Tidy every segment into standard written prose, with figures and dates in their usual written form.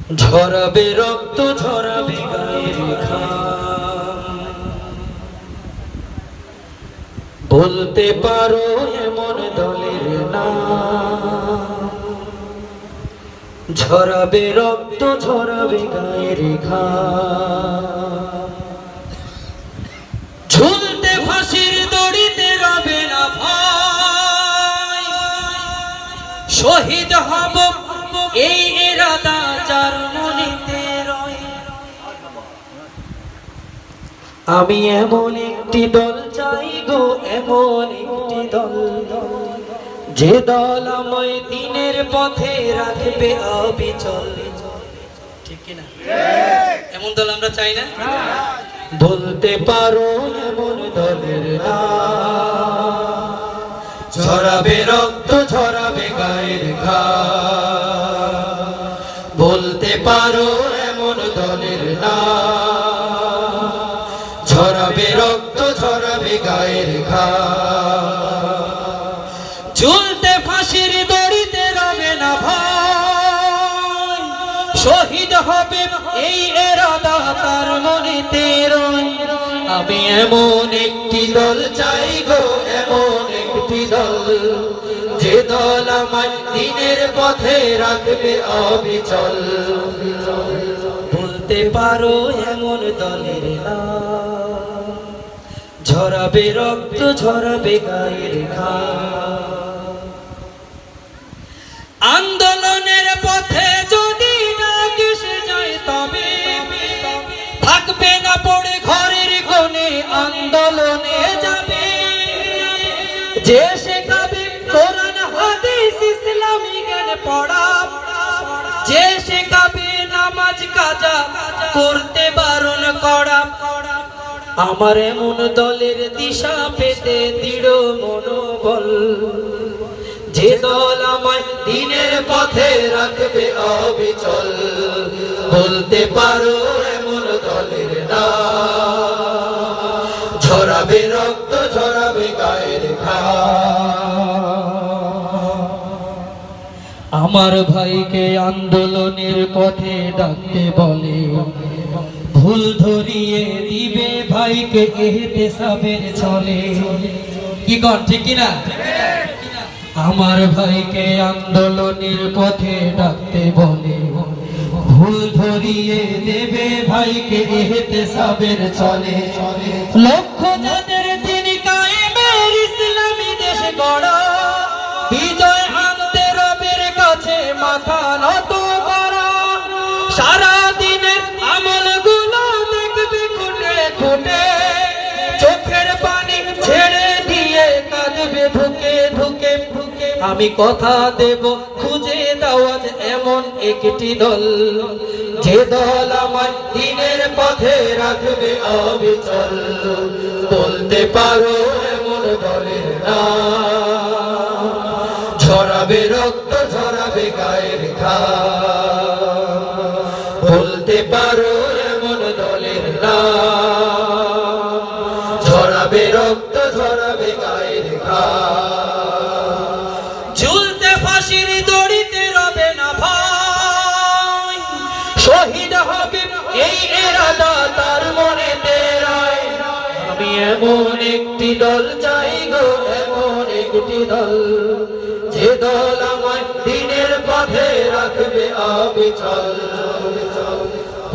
ঝরাবে রক্ত, ঝরাবে গায়ের ঘাম। বলতে পারো এমন দলের নাম। ঝরাবে রক্ত, ঝরাবে গায়ের ঘাম। ঝুলতে ফাঁসির দড়িতে রবে না ভয়। শহীদ হব এই ইরাদা যার মনেতে রয়। আমি এমন একটি দল চাই গো, এমন একটি দল, যে দল আমায় দিনের পথে রাখবে অবিচল। ঠিক কিনা? এমন দল আমরা চাই না? বলতে পারো এমন দলের নাম। ঝরাবে রক্ত, ঝরাবে গায়ের ঘাম। বলতে পারো এমন দলের নাম। ঝরাবে রক্ত, ঝরাবে গায়ের ঘাম। ঝুলতে ফাঁসির দড়িতে রবে না ভয়। শহীদ হবে এই ইরাদা তার মনেতে রয়। আমি এমন একটি দল চাই গো, এমন একটি দল, যে দল আমায় দিনের পথে রাখবে অবিচল। বলতে পারো এমন দলের নাম। ঝরাবে রক্ত, ঝরাবে গায়ের ঘাম। আন্দোলনের পথে যদি না কিসে যায়, তবে থাকবে না পড়ে ঘরের কোণে, আন্দোলনে যাবে। যে শেখাবে কোরআন হাদিস ইসলামী জ্ঞান পড়া, যে শেখাবে নামাজ কাজা করতে বারণ করা। আমার এমন দলের দিশা পেতে দৃঢ় মনোবল, যে দল আমায় দিনের পথে রাখবে অবিচল। বলতে পারো এমন দলের নাম। ঝরাবে রক্ত, ঝরাবে গায়ের ঘাম। আমার ভাইকে আন্দোলনের পথে ডাকতে বলে, ভুল ধরিয়ে দিবে ভাইকে ইহতিসাবের ছলে। কি কর, ঠিক কিনা? আমার ভাইকে আন্দোলনের পথে ডাকতে বলে, ভুল ধরিয়ে দেবে ভাইকে ইহতিসাবের ছলে। লক্ষ্য যাদের তিনি কায়েমের ইসলামী দেশ গড়া, বিজয় আনতে রবের কাছে মাথা নত করা। সারা দিনের আমলগুলো দেখবে খুঁটে খুঁটে, চোখের পানি ছেড়ে দিয়ে কাঁদবে ধুকে ধুকে। আমি কথা দেব খুঁজে দাওয়াজ এমন একটি দল, যে দল আমায় দিনের পথে রাখবে অবিচল। বলতে পারো এমন দলের নাম। ঝরাবে রক্ত, ঝরাবে গায়ের ঘাম। বলতে পারো এমন দলের নাম। ঝরাবে রক্ত, ঝরাবে গায়ের ঘাম। ঝুলতে ফাঁসির দড়িতে রবে না ভয়। শহীদ হবে এই ইরাদা তার মনেতে রয়। আমি এমন একটি দল চাই গো, এমন একটি দল, যে দল আমায় দিনের পথে রাখবে অবিচল।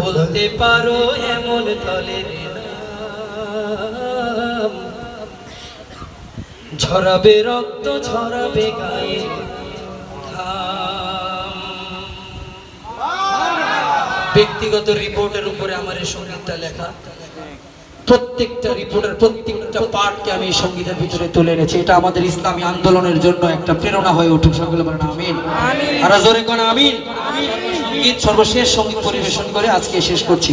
বলতে পারো এমন দলের নাম। ঝরাবে রক্ত, ঝরাবে গায়ের ঘাম। ব্যক্তিগত রিপোর্টের উপরে আমার এই সঙ্গীতটা লেখা। প্রত্যেকটা রিপোর্টের প্রত্যেকটা পার্টকে আমি এই সঙ্গীতের ভিতরে তুলে এনেছি। এটা আমাদের ইসলামী আন্দোলনের জন্য একটা প্রেরণা হয়ে উঠুক। সকলে বলেন আমিন। আর জোরে কোন আমিন। সঙ্গীত সর্বশেষ সঙ্গীত পরিবেশন করে আজকে শেষ করছি।